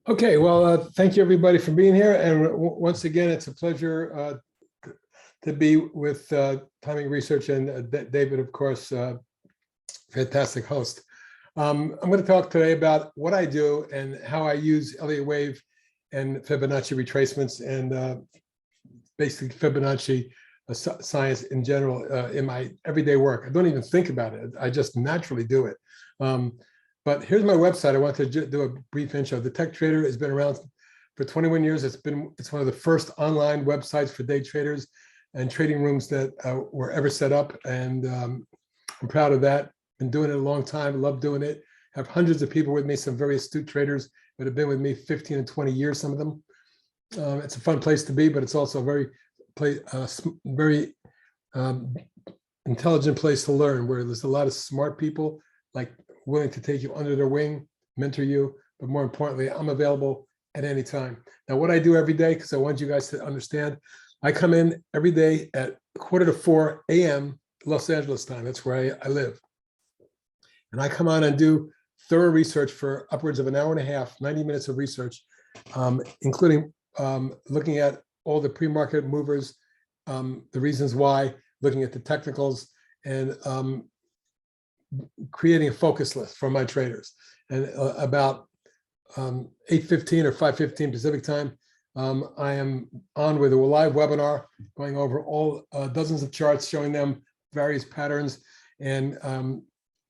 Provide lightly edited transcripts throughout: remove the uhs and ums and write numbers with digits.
Okay, well, thank you everybody for being here. And once again, it's a pleasure to be with Timing Research and David, of course, fantastic host. I'm going to talk today about what I do and how I use Elliott Wave and Fibonacci retracements and basically Fibonacci science in general in my everyday work. I don't even think about it. I just naturally do it. But here's my website. I want to do a brief intro. The Tech Trader has been around for 21 years. It's one of the first online websites for day traders and trading rooms that were ever set up. And I'm proud of that. Been doing it a long time. Love doing it. Have hundreds of people with me, some very astute traders that have been with me 15 and 20 years, some of them. It's a fun place to be, but it's also a very intelligent place to learn, where there's a lot of smart people like willing to take you under their wing, mentor you, but more importantly, I'm available at any time. Now, what I do every day, because I want you guys to understand, I come in every day at 3:45 a.m. Los Angeles time. That's where I live. And I come on and do thorough research for upwards of an hour and a half, 90 minutes of research, including looking at all the pre-market movers, the reasons why, looking at the technicals, and creating a focus list for my traders. And about 8:15 or 5:15 Pacific time, I am on with a live webinar going over all dozens of charts, showing them various patterns, and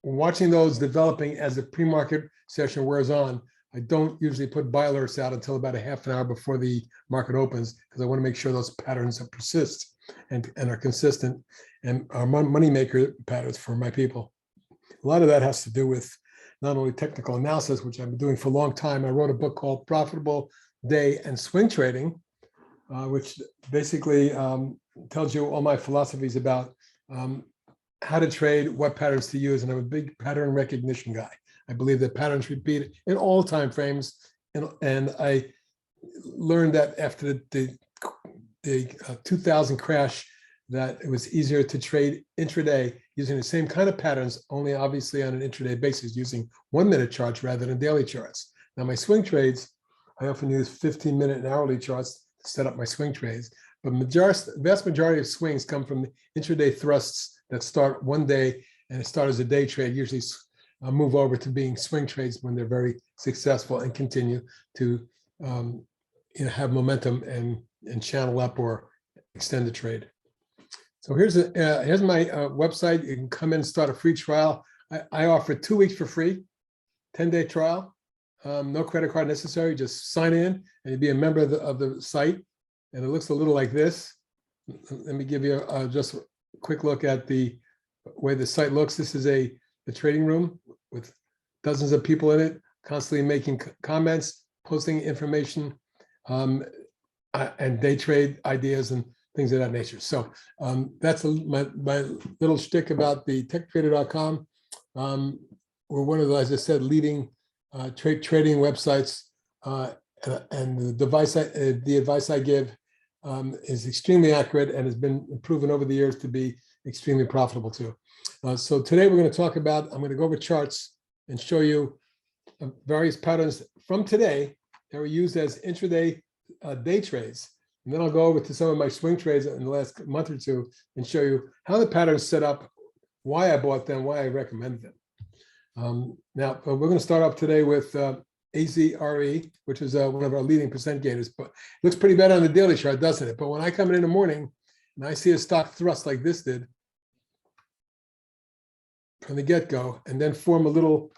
watching those developing as the pre-market session wears on. I don't usually put buy alerts out until about a half an hour before the market opens, because I want to make sure those patterns persist and are consistent and are money maker patterns for my people. A lot of that has to do with not only technical analysis, which I've been doing for a long time. I wrote a book called Profitable Day and Swing Trading, which basically tells you all my philosophies about how to trade, what patterns to use. And I'm a big pattern recognition guy. I believe that patterns repeat in all time frames. And I learned that after the 2000 crash, that it was easier to trade intraday using the same kind of patterns, only obviously on an intraday basis, using 1-minute charts rather than daily charts. Now, my swing trades, I often use 15-minute and hourly charts to set up my swing trades. But vast majority of swings come from the intraday thrusts that start one day and start as a day trade, usually move over to being swing trades when they're very successful and continue to have momentum and channel up or extend the trade. So here's my website. You can come in and start a free trial. I offer 2 weeks for free, 10-day trial, no credit card necessary. Just sign in and you'll be a member of the site. And it looks a little like this. Let me give you just a quick look at the way the site looks. This is the trading room with dozens of people in it, constantly making comments, posting information, and day trade ideas and things of that nature. So that's my little shtick about the TradeOutLoud.com. We're one of the, as I said, leading trading websites, and the advice I give is extremely accurate and has been proven over the years to be extremely profitable too. So today we're going to talk about, I'm going to go over charts and show you various patterns from today that were used as intraday day trades. And then I'll go over to some of my swing trades in the last month or two and show you how the patterns set up, why I bought them, why I recommend them. Now, we're going to start off today with AZRE, which is one of our leading percent gainers. But it looks pretty bad on the daily chart, doesn't it? But when I come in the morning and I see a stock thrust like this did from the get-go, and then form a little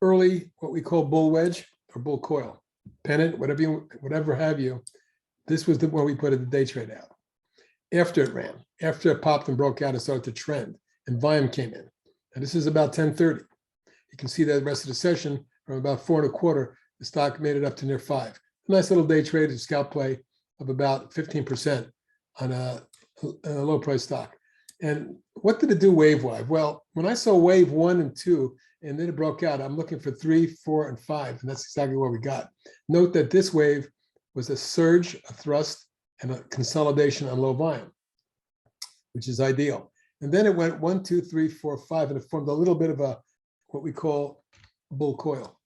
early, what we call bull wedge or bull coil, pennant, whatever have you. This was the one we put at the day trade out. After it ran, after it popped and broke out and started to trend, and volume came in. And this is about 10:30. You can see that the rest of the session from about 4.25, the stock made it up to near 5. A nice little day trade, a scalp play of about 15% on a low price stock. And what did it do wave-wise? Well, when I saw wave 1 and 2, and then it broke out, I'm looking for 3, 4, and 5, and that's exactly what we got. Note that this wave was a surge, a thrust, and a consolidation on low volume, which is ideal. And then it went 1, 2, 3, 4, 5, and it formed a little bit of a what we call bull coil.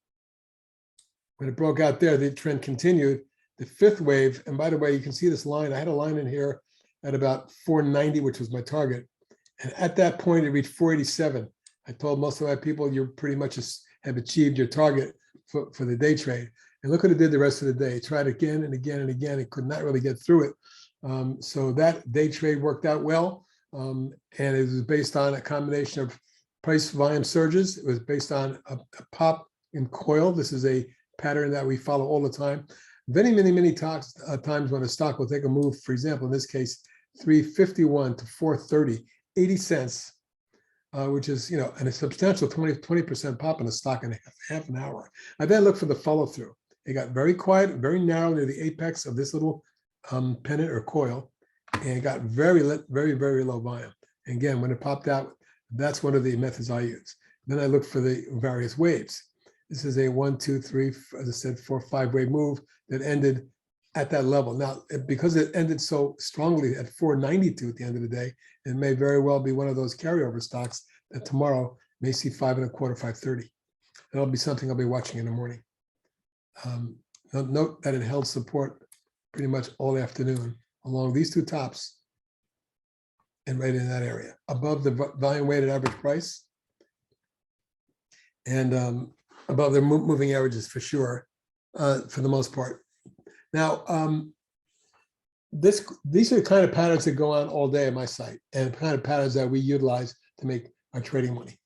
When it broke out there, the trend continued. The fifth wave, and by the way, you can see this line. I had a line in here at about 490, which was my target. And at that point, it reached 487. I told most of my people, you pretty much have achieved your target for the day trade. And look what it did the rest of the day. It tried again and again and again. It could not really get through it. So that day trade worked out well. And it was based on a combination of price volume surges. It was based on a pop in coil. This is a pattern that we follow all the time. Many times when a stock will take a move, for example, in this case, 351 to 430, 80 cents, which is, and a substantial 20% pop in the stock in half an hour. I then looked for the follow through. It got very quiet, very narrow near the apex of this little pennant or coil, and it got very low volume. And again, when it popped out, that's one of the methods I use. Then I look for the various waves. This is a 1, 2, 3, as I said, 4, 5 wave move that ended at that level. Now, because it ended so strongly at 492 at the end of the day, it may very well be one of those carryover stocks that tomorrow may see 5.25, 530. That'll be something I'll be watching in the morning. Note that it held support pretty much all afternoon along these two tops and right in that area, above the volume weighted average price and above the moving averages for sure, for the most part. Now, these are the kind of patterns that go on all day on my site and the kind of patterns that we utilize to make our trading money.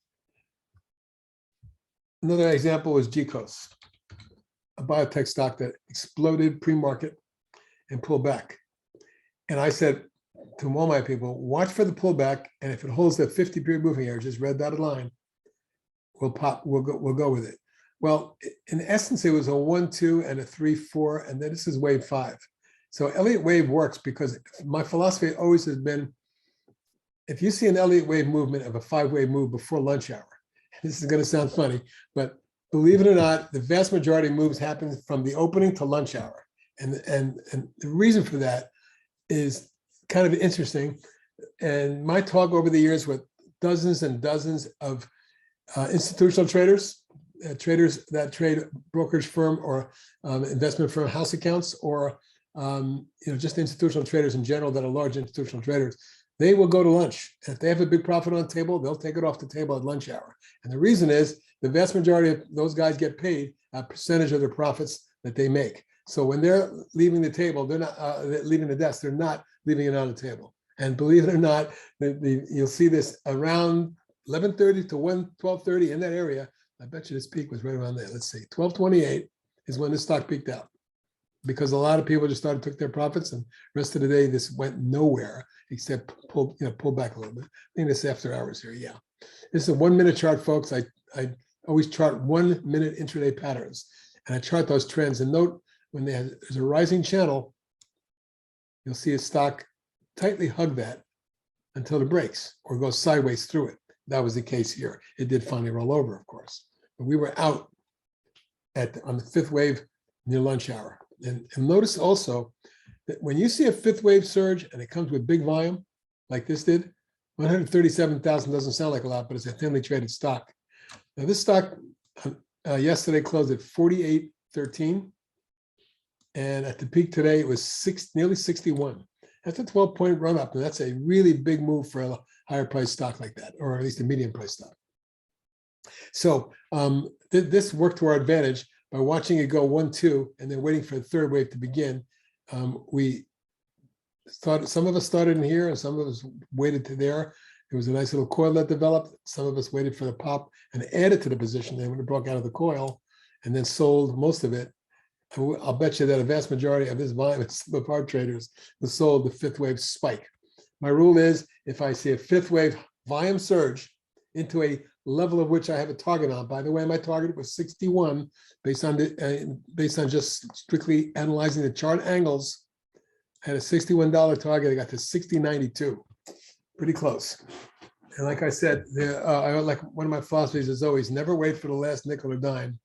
Another example was GCOS, a biotech stock that exploded pre-market and pulled back. And I said to all my people, watch for the pullback, and if it holds that 50-period moving average, just red dotted line, we'll go with it. Well, in essence, it was a 1, 2, and a 3, 4, and then this is wave 5. So Elliott Wave works because my philosophy always has been, if you see an Elliott Wave movement of a 5-wave move before lunch hour, this is going to sound funny, but believe it or not, the vast majority of moves happen from the opening to lunch hour. And the reason for that is kind of interesting. And my talk over the years with dozens and dozens of institutional traders, traders that trade brokerage firm or investment firm house accounts, or just institutional traders in general that are large institutional traders, they will go to lunch. And if they have a big profit on the table, they'll take it off the table at lunch hour. And the reason is the vast majority of those guys get paid a percentage of their profits that they make. So when they're leaving the table, they're not leaving the desk, they're not leaving it on the table. And believe it or not, you'll see this around 11:30 to 12:30 in that area. I bet you this peak was right around there. Let's see, 12:28 is when this stock peaked out, because a lot of people just took their profits, and the rest of the day this went nowhere except pull back a little bit. I think this after hours here. Yeah, this is a 1-minute chart, folks. I always chart 1-minute intraday patterns, and I chart those trends. And note when there's a rising channel, you'll see a stock tightly hug that until it breaks or goes sideways through it. That was the case here. It did finally roll over, of course, but we were out on the 5th wave near lunch hour. And notice also that when you see a 5th wave surge and it comes with big volume, like this did, 137,000 doesn't sound like a lot, but it's a thinly traded stock. Now this stock yesterday closed at 48.13, and at the peak today it was nearly 61. That's a 12-point run up, and that's a really big move for a higher price stock like that, or at least a medium price stock. So this worked to our advantage by watching it go 1, 2, and then waiting for the 3rd wave to begin. We started, some of us started in here and some of us waited to there. There was a nice little coil that developed. Some of us waited for the pop and added to the position. Then when it broke out of the coil and then sold most of it, I'll bet you that a vast majority of this volume of our traders was sold the 5th wave spike. My rule is, if I see a 5th wave volume surge into a level of which I have a target on, by the way, my target was 61 based on just strictly analyzing the chart angles. I had a $61 target. I got to 60.92, pretty close. And like I said, like one of my philosophies is always never wait for the last nickel or dime.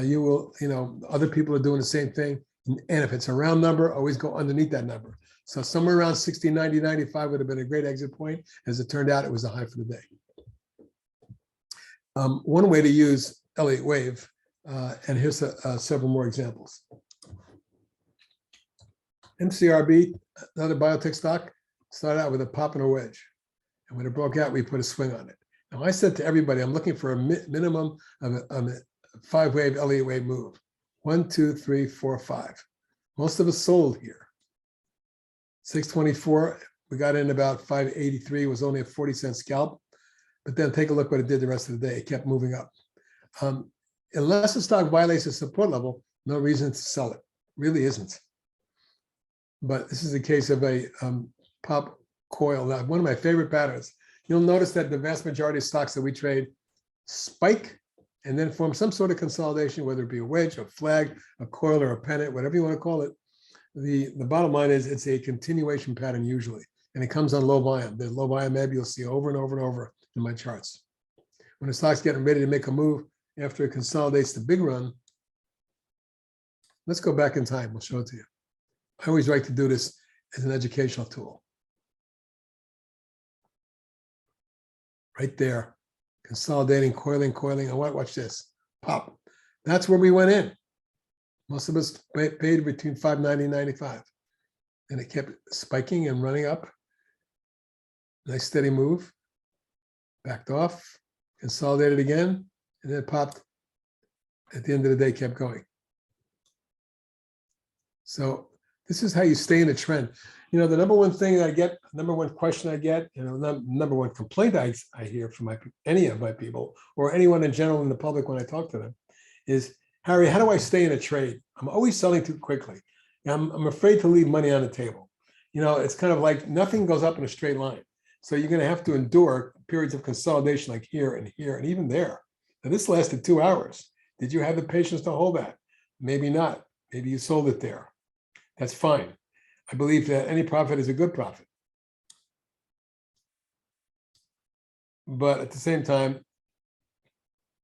You will, other people are doing the same thing. And if it's a round number, always go underneath that number. So somewhere around 60, 90, 95 would have been a great exit point. As it turned out, it was a high for the day. One way to use Elliott Wave And here's several more examples. MCRB, another biotech stock, started out with a pop and a wedge. And when it broke out, we put a swing on it. Now, I said to everybody, I'm looking for a minimum of a 5-wave Elliott wave move. 1, 2, 3, 4, 5. Most of us sold here. 624, we got in about 583, was only a 40-cent scalp. But then take a look what it did the rest of the day. It kept moving up. Unless the stock violates a support level, no reason to sell it. Really isn't. But this is a case of a pop coil. Now, one of my favorite patterns. You'll notice that the vast majority of stocks that we trade spike and then form some sort of consolidation, whether it be a wedge, a flag, a coil, or a pennant, whatever you want to call it. The bottom line is it's a continuation pattern usually, and it comes on low volume. The low volume ebb you'll see over and over and over in my charts. When the stock's getting ready to make a move after it consolidates the big run, let's go back in time. We'll show it to you. I always like to do this as an educational tool. Right there, consolidating, coiling, and watch this, pop. That's where we went in. Most of us paid between $5.90 and $95. And it kept spiking and running up. Nice steady move. Backed off, consolidated again, and then popped. At the end of the day, kept going. So this is how you stay in a trend. You know, the number one thing I get, number one question I get, you know, number one complaint I hear from any of my people or anyone in general in the public when I talk to them is, Harry, how do I stay in a trade? I'm always selling too quickly. I'm afraid to leave money on the table. You know, it's kind of like nothing goes up in a straight line. So you're going to have to endure periods of consolidation like here and even there. Now, this lasted 2 hours. Did you have the patience to hold that? Maybe not. Maybe you sold it there. That's fine. I believe that any profit is a good profit. But at the same time,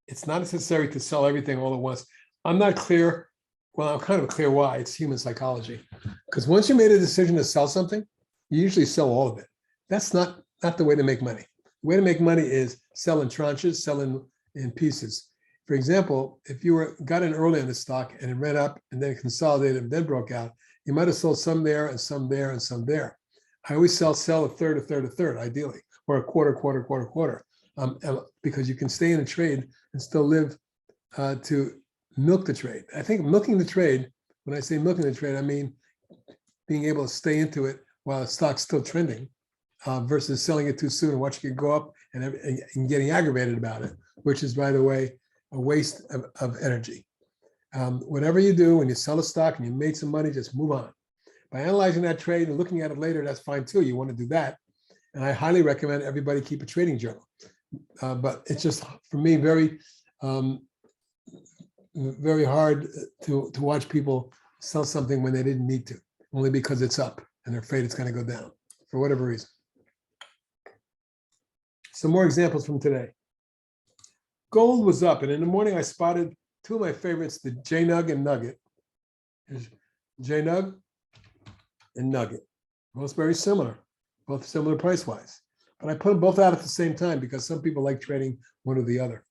it's not necessary to sell everything all at once. I'm not clear. Well, I'm kind of clear why. It's human psychology. Because once you made a decision to sell something, you usually sell all of it. That's not the way to make money. The way to make money is sell in tranches, sell in pieces. For example, if you got in early in the stock and it ran up and then consolidated and then broke out, you might have sold some there and some there and some there. I always sell a third, ideally, or a quarter, because you can stay in a trade and still live to milk the trade. I think milking the trade, when I say milking the trade, I mean being able to stay into it while the stock's still trending versus selling it too soon and watching it go up and getting aggravated about it, which is, by the way, a waste of energy. Whatever you do when you sell a stock and you made some money, just move on. By analyzing that trade and looking at it later, that's fine too. You want to do that. And I highly recommend everybody keep a trading journal. But it's just, for me, very hard to watch people sell something when they didn't need to, only because it's up and they're afraid it's going to go down for whatever reason. Some more examples from today. Gold was up, and in the morning I spotted two of my favorites, the JNUG and Nugget. Here's JNUG and Nugget. Both very similar, both similar price-wise. But I put them both out at the same time because some people like trading one or the other.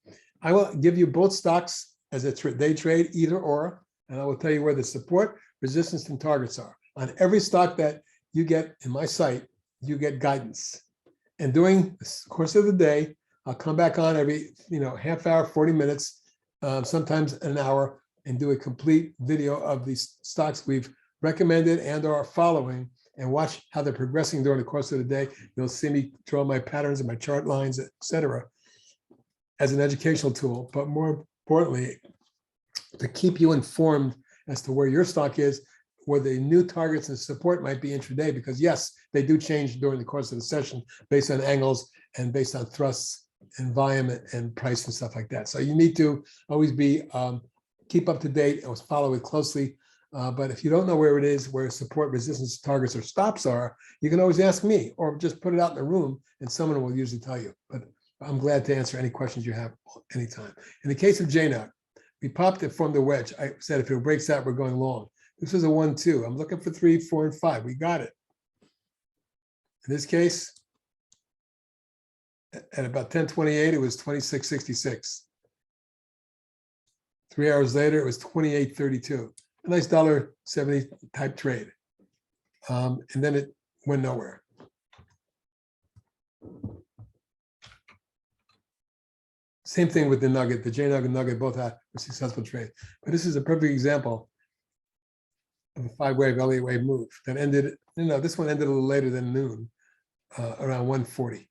I will give you both stocks as they trade, either or, and I will tell you where the support, resistance, and targets are. On every stock that you get in my site, you get guidance. And during the course of the day, I'll come back on every half hour, 40 minutes, sometimes an hour, and do a complete video of these stocks we've recommended and are following, and watch how they're progressing during the course of the day. You'll see me draw my patterns and my chart lines, etc., as an educational tool, but more importantly, to keep you informed as to where your stock is, where the new targets and support might be intraday, because yes, they do change during the course of the session based on angles and based on thrusts and volume and price and stuff like that. So you need to always be keep up to date and follow it closely. But if you don't know where it is, where support, resistance, targets, or stops are, you can always ask me or just put it out in the room and someone will usually tell you. But I'm glad to answer any questions you have anytime. In the case of JNUG, we popped it from the wedge. I said if it breaks out, we're going long. This was a 1-2. I'm looking for 3, 4, and 5. We got it. In this case, at about 10:28, it was 26.66. 3 hours later, it was 28.32. A nice $1.70 type trade. And then it went nowhere. Same thing with the Nugget. The JNUG and Nugget both had a successful trade. But this is a perfect example of a 5-wave Elliott wave move that ended, this one ended a little later than noon, around 1:40.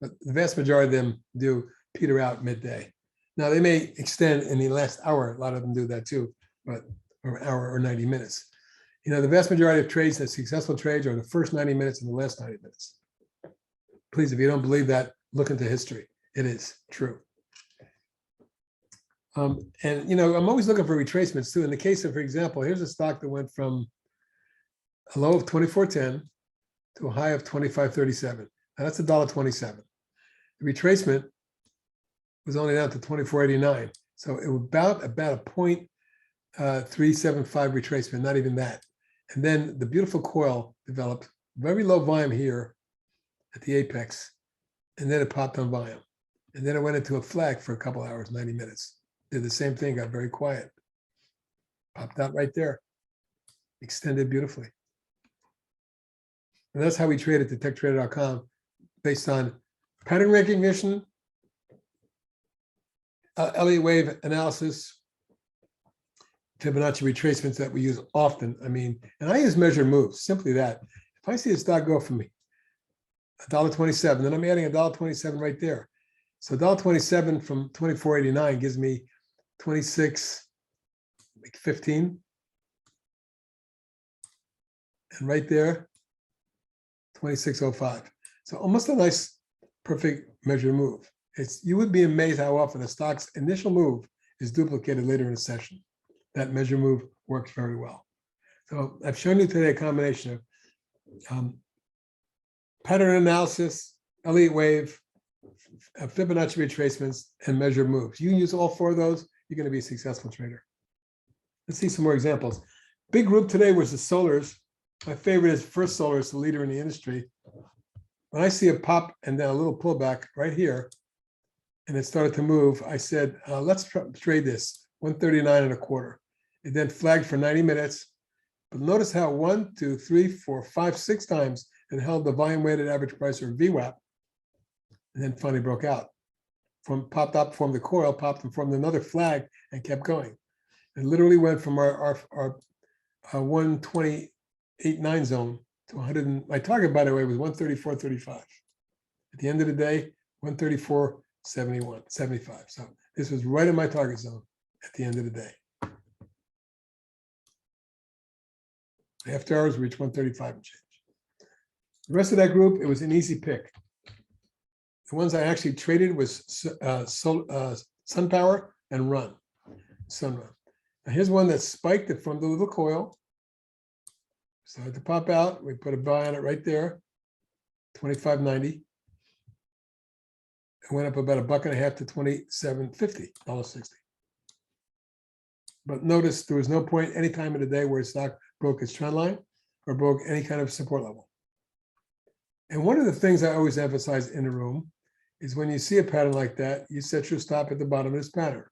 But the vast majority of them do peter out midday. Now, they may extend in the last hour. A lot of them do that too, but or an hour or 90 minutes. The vast majority of trades, that successful trades, are the first 90 minutes and the last 90 minutes. Please, if you don't believe that, look into history. It is true. And, I'm always looking for retracements too. In the case of, for example, here's a stock that went from a low of 24.10 to a high of 25.37. Now that's $1.27. The retracement was only down to 24.89. So it was about a 0.375 retracement, not even that. And then the beautiful coil developed, very low volume here at the apex, and then it popped on volume. And then it went into a flag for a couple hours, 90 minutes. Did the same thing, got very quiet. Popped out right there. Extended beautifully. And that's how we trade at TradeOutLoud.com, based on pattern recognition, Elliott wave analysis, Fibonacci retracements that we use often. And I use measured moves, simply that. If I see a stock go from $1.27, then I'm adding $1.27 right there. So $1.27 from 24.89 gives me 26.15. And right there, 26.05. So almost a nice, perfect measure move. You would be amazed how often a stock's initial move is duplicated later in a session. That measure move works very well. So I've shown you today a combination of pattern analysis, Elliott wave, Fibonacci retracements, and measured moves. You use all 4 of those, you're going to be a successful trader. Let's see some more examples. Big group today was the solars. My favorite is First Solar, is the leader in the industry. When I see a pop and then a little pullback right here, and it started to move, I said, let's trade this, 139.25. It then flagged for 90 minutes. But notice how 1, 2, 3, 4, 5, 6 times it held the volume weighted average price, or VWAP, and then finally broke out. Popped up, formed the coil, popped and formed another flag, and kept going. It literally went from our 128.9 zone to 100. My target, by the way, was 134.35. At the end of the day, 134.75. So this was right in my target zone at the end of the day. After hours, we reached 135 and change. The rest of that group, it was an easy pick. The ones I actually traded was SunPower and Sunrun. Now here's one that spiked it from the little coil. Started to pop out. We put a buy on it right there, 25.90. It went up about $1.50 to $27.50, $1.60. But notice there was no point any time of the day where the stock broke its trend line or broke any kind of support level. And one of the things I always emphasize in the room is when you see a pattern like that, you set your stop at the bottom of this pattern.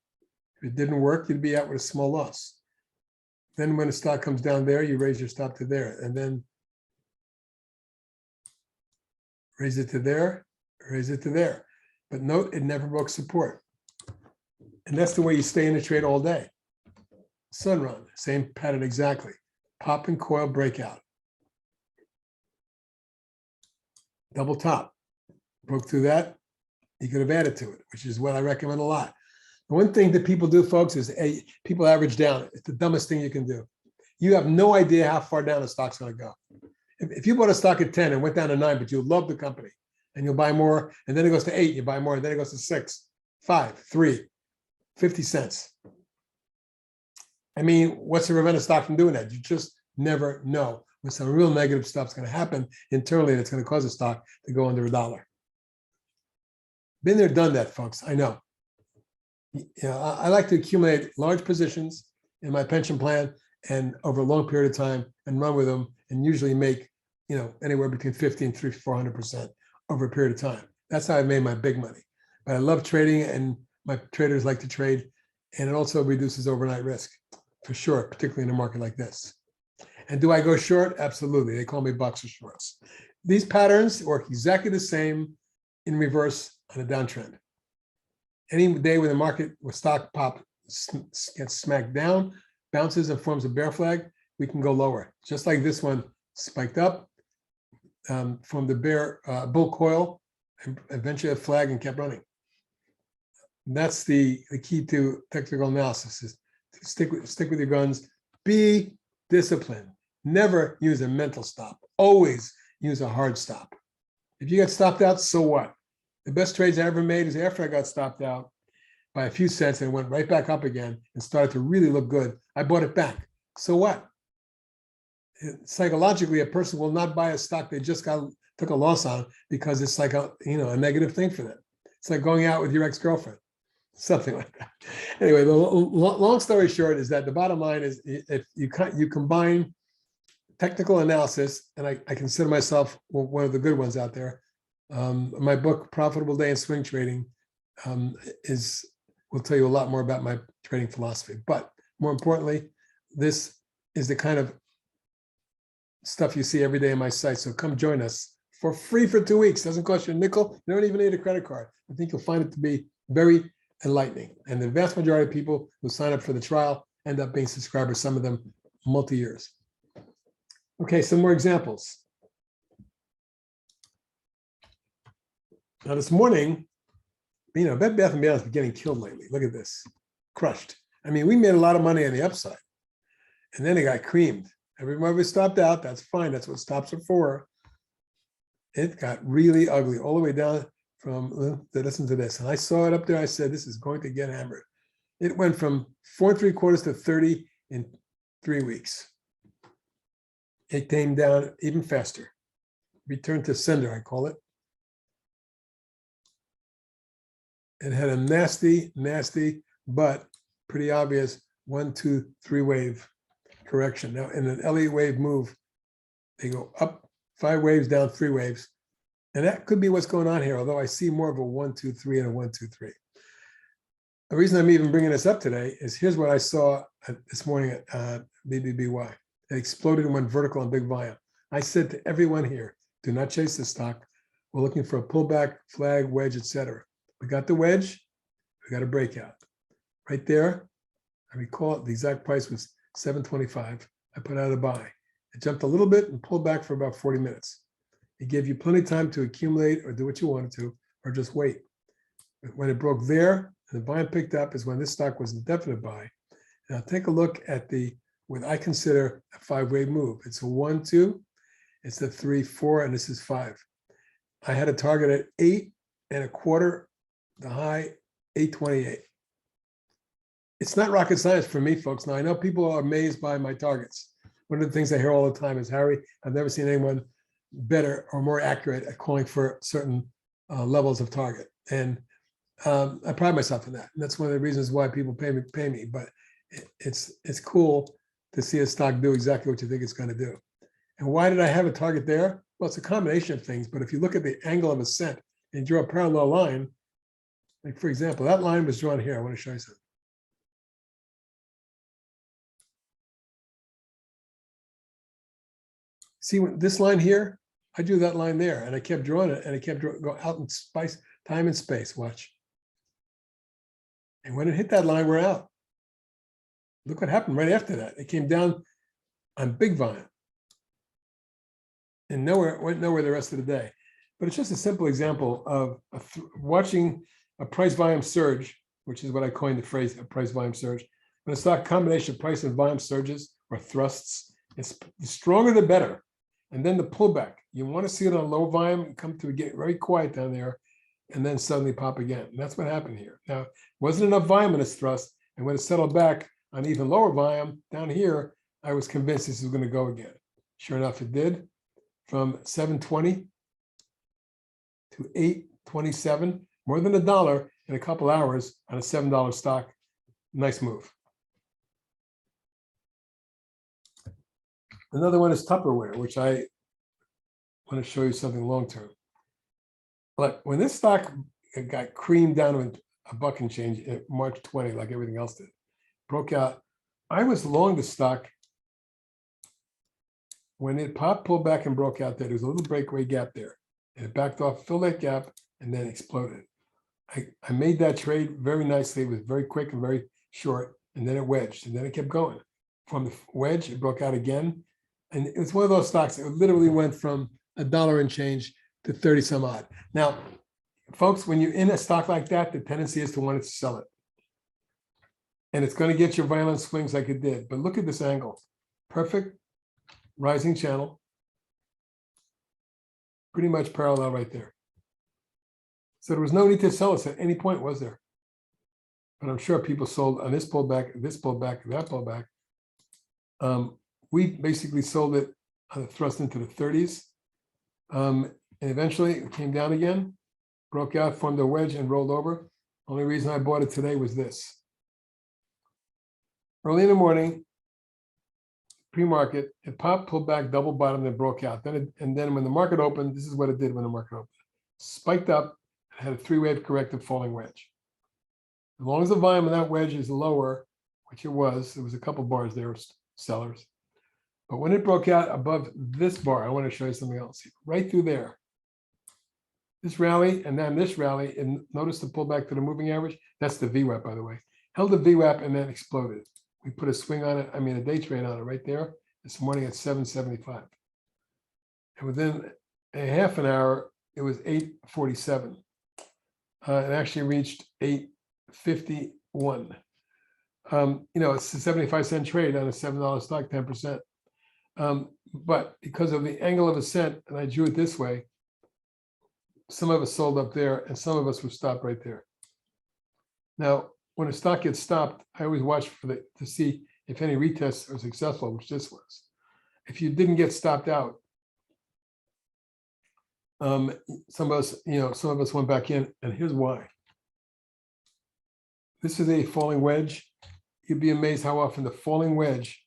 If it didn't work, you'd be out with a small loss. Then when the stock comes down there, you raise your stop to there, and then raise it to there, raise it to there. But note, it never broke support. And that's the way you stay in the trade all day. Sunrun, same pattern exactly. Pop and coil breakout. Double top. Broke through that. You could have added to it, which is what I recommend a lot. The one thing that people do, folks, is people average down. It's the dumbest thing you can do. You have no idea how far down the stock's going to go. If you bought a stock at 10 and went down to 9, but you love the company, and you'll buy more, and then it goes to 8, you buy more, and then it goes to 6, 5, 3, 50 cents. I mean, what's to prevent a stock from doing that? You just never know when some real negative stuff's going to happen internally that's going to cause a stock to go under $1. Been there, done that, folks. I know. I like to accumulate large positions in my pension plan and over a long period of time and run with them and usually make, anywhere between 50 and 400% over a period of time. That's how I made my big money. But I love trading, and my traders like to trade. And it also reduces overnight risk, for sure, particularly in a market like this. And do I go short? Absolutely. They call me boxer shorts. These patterns work exactly the same in reverse on a downtrend. Any day when the market, where stock pop gets smacked down, bounces and forms a bear flag, we can go lower. Just like this one spiked up from the bear bull coil, and eventually a flag and kept running. And that's the key to technical analysis, is to stick with your guns, be disciplined. Never use a mental stop. Always use a hard stop. If you get stopped out, so what? The best trades I ever made is after I got stopped out by a few cents and went right back up again and started to really look good. I bought it back. So what? Psychologically, a person will not buy a stock they just took a loss on because it's like a negative thing for them. It's like going out with your ex-girlfriend, something like that. Anyway, the long story short is that the bottom line is, if you combine technical analysis, and I consider myself one of the good ones out there. My book, Profitable Day in Swing Trading, will tell you a lot more about my trading philosophy. But more importantly, this is the kind of stuff you see every day on my site. So come join us for free for 2 weeks. Doesn't cost you a nickel. You don't even need a credit card. I think you'll find it to be very enlightening. And the vast majority of people who sign up for the trial end up being subscribers, some of them multi-years. Okay, some more examples. Now this morning, Bed Bath & Beyond has been getting killed lately. Look at this, crushed. I mean, we made a lot of money on the upside, and then it got creamed. Everybody stopped out. That's fine. That's what stops are for. It got really ugly all the way down from, listen to this. And I saw it up there. I said, this is going to get hammered. It went from 4 3/4 to 30 in 3 weeks. It came down even faster. Return to sender, I call it. It had a nasty, but pretty obvious 1, 2, 3 wave correction. Now, in an Elliott wave move, they go up 5 waves, down 3 waves. And that could be what's going on here, although I see more of a 1, 2, 3 and a 1, 2, 3. The reason I'm even bringing this up today is here's what I saw this morning at BBBY. It exploded and went vertical on big volume. I said to everyone here, do not chase the stock. We're looking for a pullback, flag, wedge, etc. We got the wedge, we got a breakout. Right there, I recall the exact price was $7.25. I put out a buy. It jumped a little bit and pulled back for about 40 minutes. It gave you plenty of time to accumulate or do what you wanted to, or just wait. When it broke there and the volume picked up is when this stock was a definite buy. Now take a look at what I consider a 5-wave move. It's a 1, 2, it's a 3, 4, and this is 5. I had a target at 8 1/4, the high 8.28. It's not rocket science for me, folks. Now I know people are amazed by my targets. One of the things I hear all the time is, Harry, I've never seen anyone better or more accurate at calling for certain levels of target. And I pride myself in that. And that's one of the reasons why people pay me. But it's cool to see a stock do exactly what you think it's going to do. And why did I have a target there? Well, it's a combination of things. But if you look at the angle of ascent and draw a parallel line, like for example, that line was drawn here. I want to show you something. See this line here? I drew that line there, and I kept drawing it, and it kept going out in space, time and space. Watch. And when it hit that line, we're out. Look what happened right after that. It came down on big volume and went nowhere the rest of the day. But it's just a simple example of watching a price volume surge, which is what I coined the phrase, a price volume surge. When a stock combination of price and volume surges or thrusts, it's the stronger the better. And then the pullback, you want to see it on low volume, come to get very quiet down there, and then suddenly pop again. And that's what happened here. Now, it wasn't enough volume in this thrust, and when it settled back on even lower volume down here, I was convinced this was going to go again. Sure enough, it did. From 720 to 827, more than $1 in a couple hours on a $7 stock. Nice move. Another one is Tupperware, which I want to show you something long term. But when this stock got creamed down a buck and change in March 20, like everything else did. Broke out. I was long the stock when it popped, pulled back, and broke out there. There was a little breakaway gap there, and it backed off, filled that gap, and then exploded. I made that trade very nicely. It was very quick and very short, and then it wedged, and then it kept going. From the wedge, it broke out again, and it's one of those stocks that literally went from $1 and change to 30 some odd. Now, folks, when you're in a stock like that, the tendency is to want to sell it. And it's going to get your violent swings like it did. But look at this angle. Perfect rising channel. Pretty much parallel right there. So there was no need to sell us at any point, was there? But I'm sure people sold on this pullback, that pullback. We basically sold it thrust into the 30s. And eventually it came down again, broke out, formed a wedge, and rolled over. Only reason I bought it today was this. Early in the morning, pre-market, it popped, pulled back, double bottom, then broke out. And then when the market opened, this is what it did when the market opened. Spiked up, and had a three-wave corrective falling wedge. As long as the volume of that wedge is lower, which it was, there was a couple bars there, sellers. But when it broke out above this bar, I want to show you something else. Right through there. This rally, and then this rally, and notice the pullback to the moving average. That's the VWAP, by the way. Held the VWAP and then exploded. We put a swing on it, a day trade on it right there this morning at 775. And within a half an hour, it was 847. It actually reached 851. It's a 75-cent trade on a $7 stock, 10%. But because of the angle of ascent, and I drew it this way, some of us sold up there and some of us were stopped right there. Now, when a stock gets stopped, I always watch to see if any retests are successful, which this was. If you didn't get stopped out, some of us went back in, and here's why. This is a falling wedge. You'd be amazed how often the falling wedge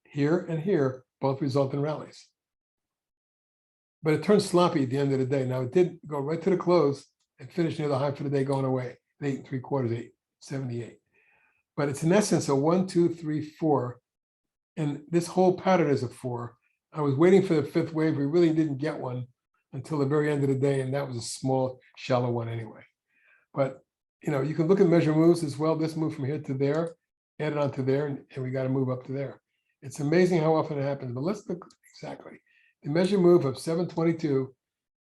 here and here both result in rallies. But it turned sloppy at the end of the day. Now, it did go right to the close and finish near the high for the day, going away. 8 3/4, 878. But it's in essence a 1, 2, 3, 4. And this whole pattern is a 4. I was waiting for the fifth wave. We really didn't get one until the very end of the day. And that was a small, shallow one anyway. But, you can look at measure moves as well. This move from here to there, add it onto there, and we got to move up to there. It's amazing how often it happens. But let's look exactly. The measure move of 722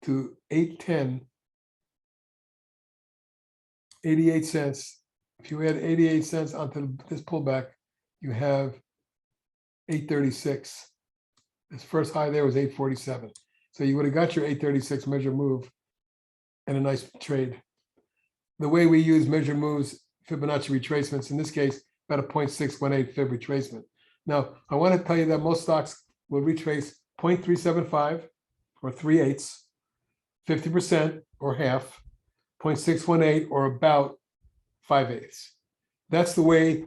to 810, 88 cents. If you add 88 cents onto this pullback, you have 836. This first high there was 847. So you would have got your 836 measure move and a nice trade. The way we use measure moves, Fibonacci retracements, in this case, about a 0.618 Fib retracement. Now, I want to tell you that most stocks will retrace 0.375 or 3/8, 50% or half, 0.618 or about 5/8. That's the way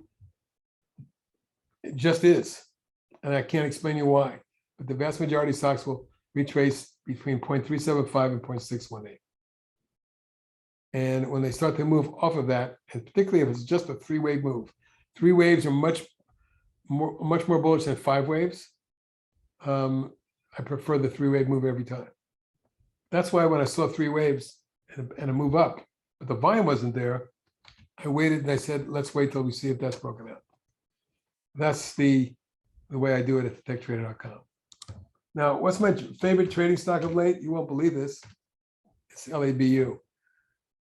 it just is. And I can't explain you why. But the vast majority of stocks will retrace between 0.375 and 0.618. And when they start to move off of that, and particularly if it's just a three-wave move, 3 waves are much more bullish than 5 waves. I prefer the 3-wave move every time. That's why when I saw 3 waves and a move up, but the volume wasn't there, I waited and I said, let's wait till we see if that's broken out. That's the way I do it at TradeOutLoud.com. Now, what's my favorite trading stock of late? You won't believe this. It's LABU.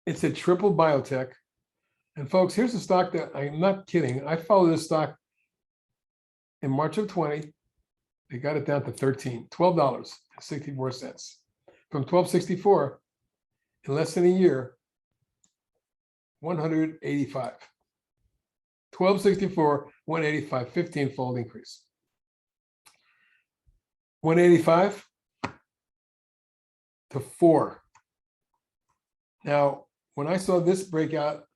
It's a triple biotech. And folks, here's a stock that I'm not kidding. I followed this stock in March of 20. They got it down to $12.64. From $12.64 in less than a year, 185. $12.64, 185, 15-fold increase. 185 to 4. Now, when I saw this breakout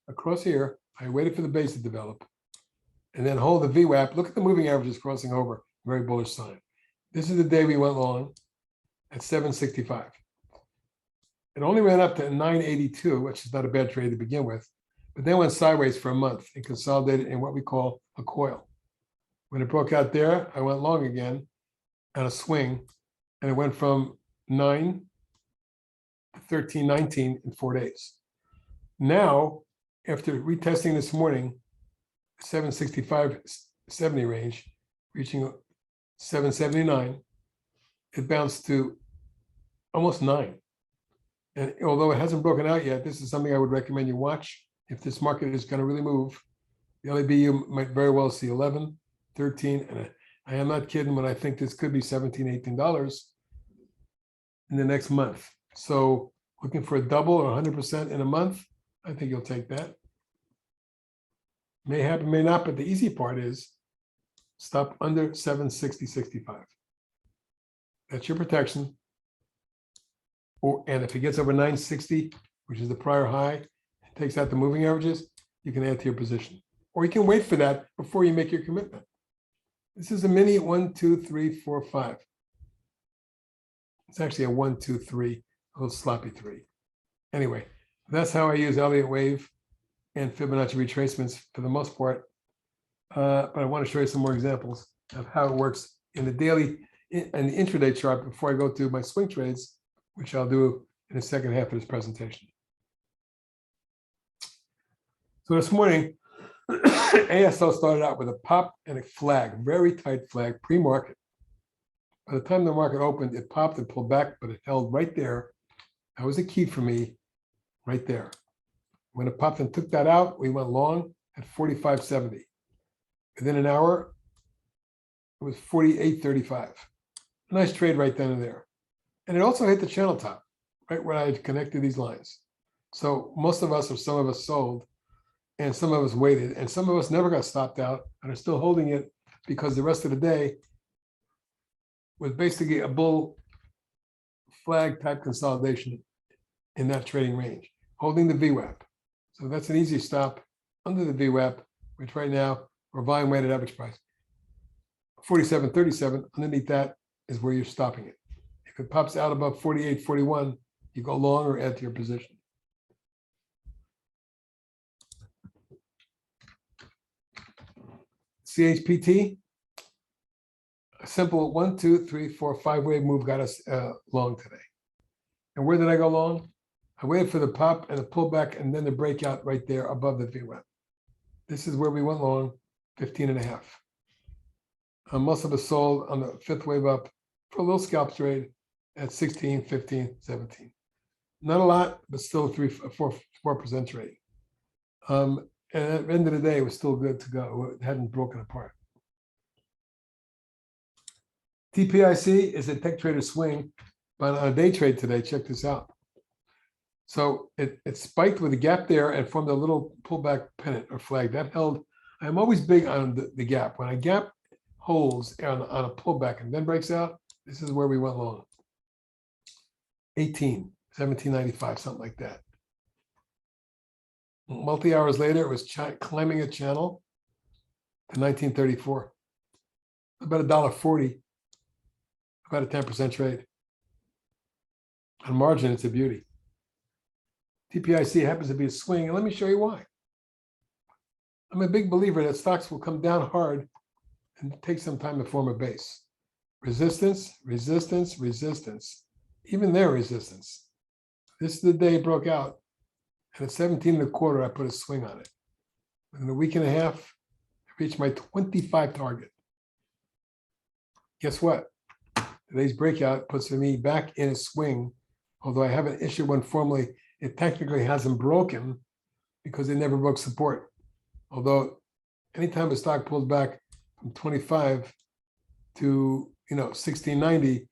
across here, I waited for the base to develop and then hold the VWAP. Look at the moving averages crossing over. Very bullish sign. This is the day we went long at 765. It only ran up to 982, which is not a bad trade to begin with, but then went sideways for a month and consolidated in what we call a coil. When it broke out there, I went long again on a swing, and it went from 9 to 13, 19 in 4 days. Now, after retesting this morning, 765.70 range, reaching 779, it bounced to almost 9. And although it hasn't broken out yet, this is something I would recommend you watch. If this market is going to really move, the LABU might very well see 11, 13, and I am not kidding when I think this could be $17, $18 in the next month. So looking for a double or 100% in a month, I think you'll take that. May happen, may not, but the easy part is stop under 760.65. That's your protection. And if it gets over 960, which is the prior high, takes out the moving averages, you can add to your position. Or you can wait for that before you make your commitment. This is a mini 1, 2, 3, 4, 5. It's actually a 1, 2, 3, a little sloppy 3. Anyway, that's how I use Elliott Wave and Fibonacci retracements for the most part. But I want to show you some more examples of how it works in the daily and the intraday chart before I go to my swing trades, which I'll do in the second half of this presentation. So this morning, ASL started out with a pop and a flag, very tight flag, pre-market. By the time the market opened, it popped and pulled back, but it held right there. That was a key for me, right there. When it popped and took that out, we went long at 45.70. Within an hour, it was 48.35. A nice trade right then and there. And it also hit the channel top, right where I had connected these lines. So most of us, or some of us, sold, and some of us waited, and some of us never got stopped out and are still holding it because the rest of the day was basically a bull flag type consolidation in that trading range, holding the VWAP. So that's an easy stop under the VWAP, which right now we're volume weighted average price 47.37. Underneath that is where you're stopping it. If it pops out above 48.41, you go long or add to your position. CHPT, a simple 1, 2, 3, 4, 5 wave move got us long today. And where did I go long? I waited for the pop and the pullback and then the breakout right there above the VWAP. This is where we went long, 15.5. Most of us sold on the fifth wave up for a little scalp trade at 16, 15, 17. Not a lot, but still a 4% trade. And at the end of the day, it was still good to go. It hadn't broken apart. TPIC is a tech trader swing, but on a day trade today, check this out. So it spiked with a gap there and formed a little pullback pennant or flag. That held. I'm always big on the gap. When a gap holds on a pullback and then breaks out, this is where we went long. 18, 17.95, something like that. Multi-hours later, it was climbing a channel to 1934. About $1.40, about a 10% trade. On margin, it's a beauty. TPIC happens to be a swing, and let me show you why. I'm a big believer that stocks will come down hard and take some time to form a base. Resistance, resistance, resistance. Even their resistance. This is the day it broke out. And at 17.25, I put a swing on it. Within a week and a half, I reached my 25 target. Guess what? Today's breakout puts me back in a swing. Although I haven't issued one formally, it technically hasn't broken because it never broke support. Although anytime a stock pulls back from 25 to 1690,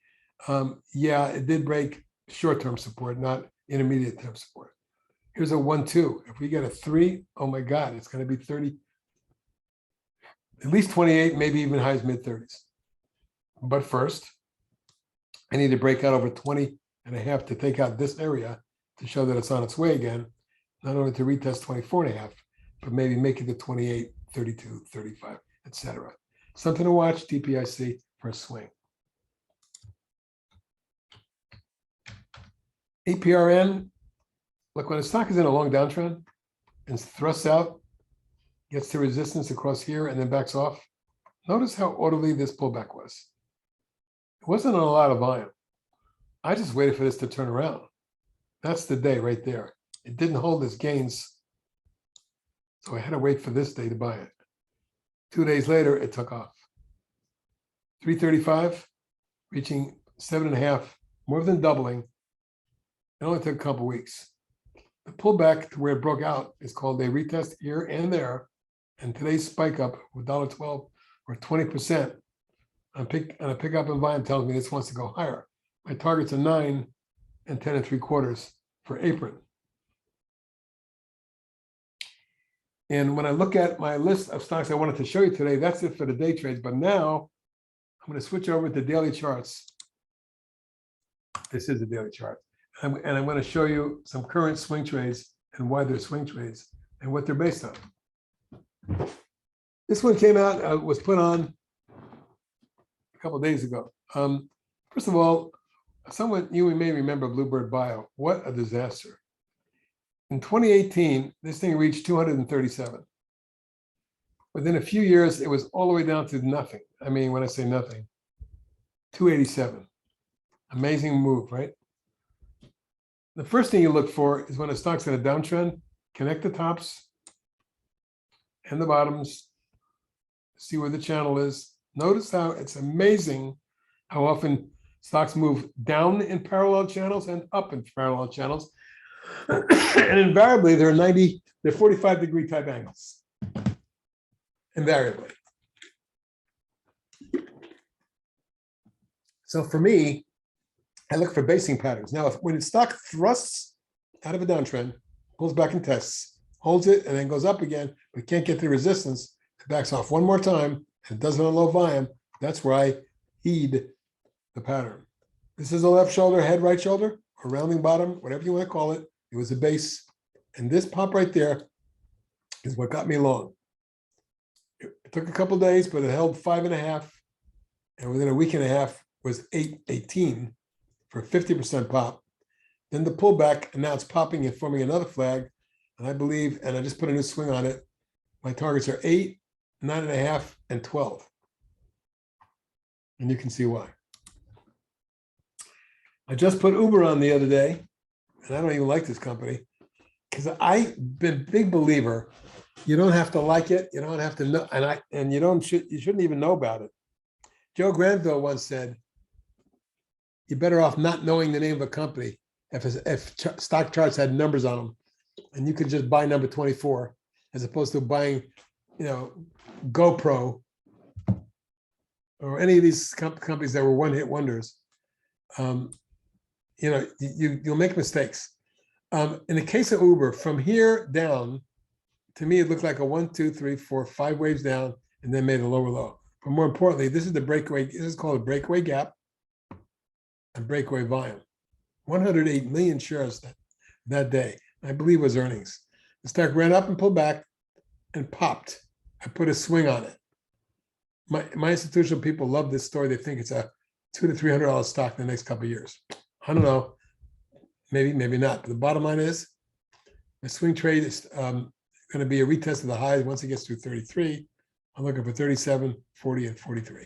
yeah, it did break short-term support, not intermediate-term support. Here's a 1, 2. If we get a 3, oh my God, it's going to be 30, at least 28, maybe even high as mid-30s. But first, I need to break out over 20.5 to take out this area to show that it's on its way again, not only to retest 24.5, but maybe make it to 28, 32, 35, etc. Something to watch, TPIC for a swing. APRN, look, when a stock is in a long downtrend and thrusts out, gets to resistance across here and then backs off, notice how orderly this pullback was. It wasn't on a lot of volume. I just waited for this to turn around. That's the day right there. It didn't hold its gains, so I had to wait for this day to buy it. 2 days later, it took off. 335, reaching 7.5, more than doubling. It only took a couple weeks. The pullback to where it broke out is called a retest here and there, and today's spike up with $1.12 or 20% on a pickup in volume tells me this wants to go higher. My targets are 9 and 10.75 for apron. And when I look at my list of stocks I wanted to show you today, that's it for the day trades. But now I'm going to switch over to daily charts. This is a daily chart. And I'm going to show you some current swing trades and why they're swing trades and what they're based on. This one came out, was put on a couple of days ago. First of all, you may remember Bluebird Bio. What a disaster. In 2018, this thing reached 237. Within a few years, it was all the way down to nothing. I mean, when I say nothing, 287. Amazing move, right? The first thing you look for is when a stock's in a downtrend, connect the tops and the bottoms, see where the channel is. Notice how it's amazing how often stocks move down in parallel channels and up in parallel channels. And invariably, they're 45-degree type angles. Invariably. So for me, I look for basing patterns. Now, when a stock thrusts out of a downtrend, pulls back and tests, holds it, and then goes up again, but can't get the resistance, it backs off one more time, and it does it on low volume, that's where I heed the pattern. This is a left shoulder, head right shoulder, or rounding bottom, whatever you want to call it. It was a base. And this pop right there is what got me long. It took a couple of days, but it held 5.5. And within a week and a half was 818 for a 50% pop. Then the pullback, and now it's popping and forming another flag. And I believe, and I just put a new swing on it, my targets are 8, 9.5, and 12. And you can see why. I just put Uber on the other day, and I don't even like this company because I've been a big believer. You don't have to like it. You don't have to know, and you shouldn't even know about it. Joe Granville once said, "You're better off not knowing the name of a company if stock charts had numbers on them, and you could just buy number 24 as opposed to buying, GoPro or any of these companies that were one-hit wonders." You'll make mistakes. In the case of Uber, from here down, to me, it looked like a 1, 2, 3, 4, 5 waves down, and then made a lower low. But more importantly, this is the breakaway. This is called a breakaway gap and breakaway volume. 108 million shares that day, I believe, was earnings. The stock ran up and pulled back and popped. I put a swing on it. My institutional people love this story. They think it's a $200 to $300 stock in the next couple of years. I don't know. Maybe, maybe not. But the bottom line is, the swing trade is going to be a retest of the highs once it gets through 33. I'm looking for 37, 40, and 43.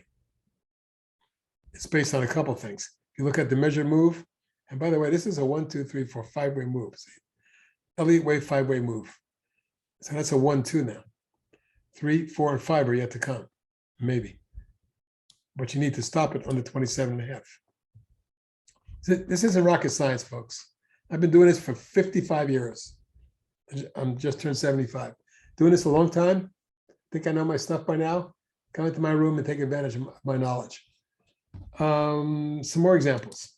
It's based on a couple of things. If you look at the measured move, and by the way, this is a 1, 2, 3, 4, 5-way move. See? Elliott Wave 5-way move. So that's a 1, 2 now. 3, 4, and 5 are yet to come. Maybe. But you need to stop it under 27.5. This isn't rocket science, folks. I've been doing this for 55 years. I'm just turned 75. Doing this a long time. Think I know my stuff by now? Come into my room and take advantage of my knowledge. Some more examples.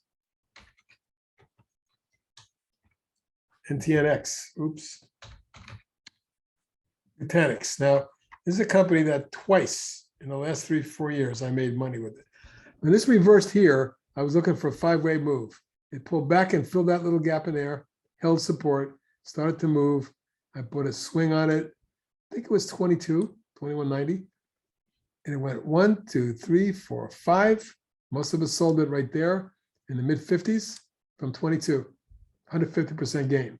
NTNX, oops. Nutanix. Now, this is a company that twice in the last 3-4 years, I made money with it. When this reversed here, I was looking for a 5-way move. It pulled back and filled that little gap in there, held support, started to move. I put a swing on it. I think it was 21.90. And it went 1, 2, 3, 4, 5. Most of us sold it right there in the mid 50s from 22. 150% gain.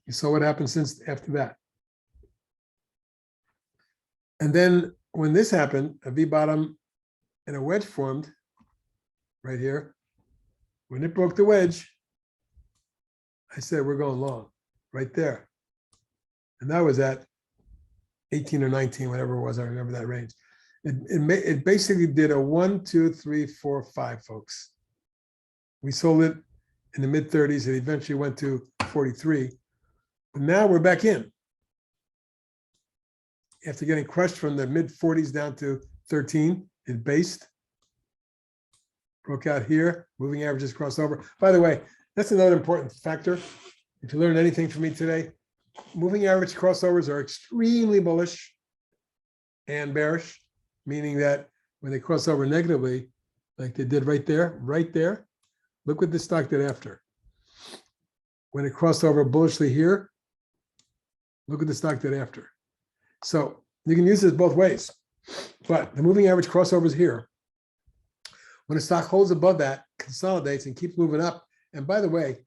You saw what happened since after that. And then when this happened, a V bottom and a wedge formed right here. When it broke the wedge, I said, we're going long right there. And that was at 18 or 19, whatever it was. I remember that range. It basically did a 1, 2, 3, 4, 5, folks. We sold it in the mid 30s. It eventually went to 43. But now we're back in. After getting crushed from the mid 40s down to 13, it based. Broke out here. Moving averages crossed over. By the way, that's another important factor. If you learned anything from me today, moving average crossovers are extremely bullish and bearish, meaning that when they cross over negatively, like they did right there, look what this stock did after. When it crossed over bullishly here, look what the stock did after. So you can use this both ways, but the moving average crossovers here. When a stock holds above that, consolidates and keeps moving up. And by the way,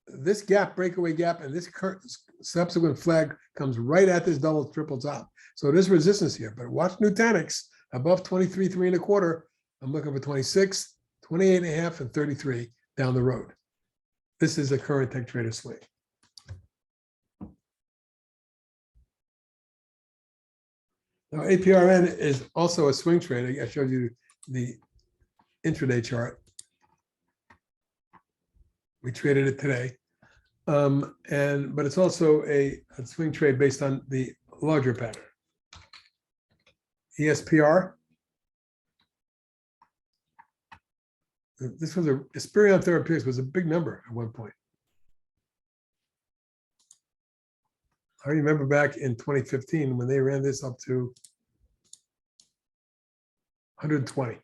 this gap, breakaway gap, and this current subsequent flag comes right at this double, triple top. So there's resistance here, but watch Nutanix above 23, 3.25. I'm looking for 26, 28.5, and 33 down the road. This is a current tech trader swing. Now, APRN is also a swing trade. I showed you the intraday chart. We traded it today. But it's also a swing trade based on the larger pattern. ESPR. This was Esperion Therapeutics was a big number at one point. I remember back in 2015 when they ran this up to 120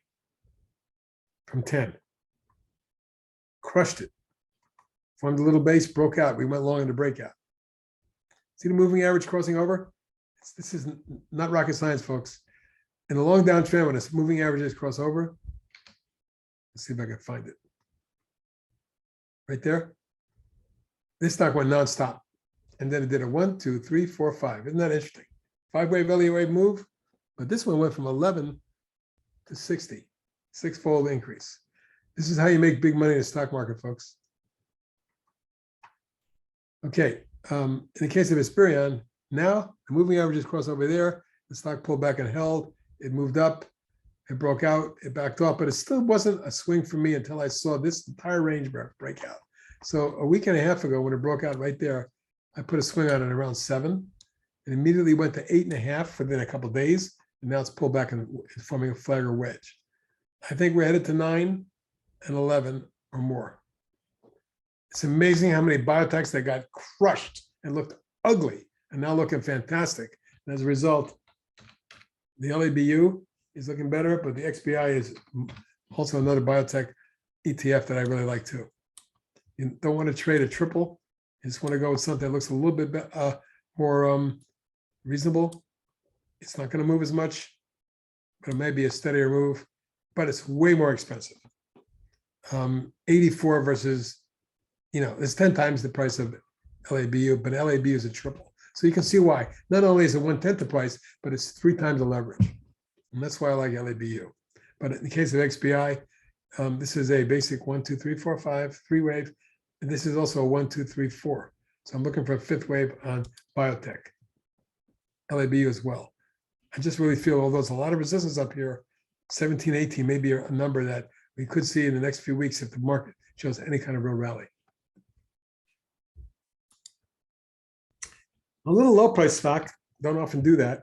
from 10. Crushed it. Formed a little base, broke out. We went long in the breakout. See the moving average crossing over? This is not rocket science, folks. In a long downtrend, when a moving averages cross over, let's see if I can find it. Right there. This stock went nonstop. And then it did a 1, 2, 3, 4, 5. Isn't that interesting? 5-wave Elliott wave move. But this one went from 11 to 60. 6-fold increase. This is how you make big money in the stock market, folks. Okay. In the case of Esperion, now the moving averages cross over there. The stock pulled back and held. It moved up. It broke out. It backed off. But it still wasn't a swing for me until I saw this entire range break out. So a week and a half ago, when it broke out right there, I put a swing on it around 7. It immediately went to 8.5 within a couple of days. And now it's pulled back and it's forming a flag or wedge. I think we're headed to 9 and 11 or more. It's amazing how many biotechs that got crushed and looked ugly and now looking fantastic. And as a result, the LABU is looking better, but the XBI is also another biotech ETF that I really like too. You don't want to trade a triple. You just want to go with something that looks a little bit more reasonable. It's not going to move as much, but it may be a steadier move, but it's way more expensive. 84 versus, it's 10 times the price of LABU, but LABU is a triple. So you can see why. Not only is it 1/10 the price, but it's 3 times the leverage. And that's why I like LABU. But in the case of XBI, this is a basic 1, 2, 3, 4, 5, 3-wave. And this is also a 1, 2, 3, 4. So I'm looking for a 5th wave on biotech, LABU as well. I just really feel, although there's a lot of resistance up here, 17, 18 may be a number that we could see in the next few weeks if the market shows any kind of real rally. A little low price stock, don't often do that,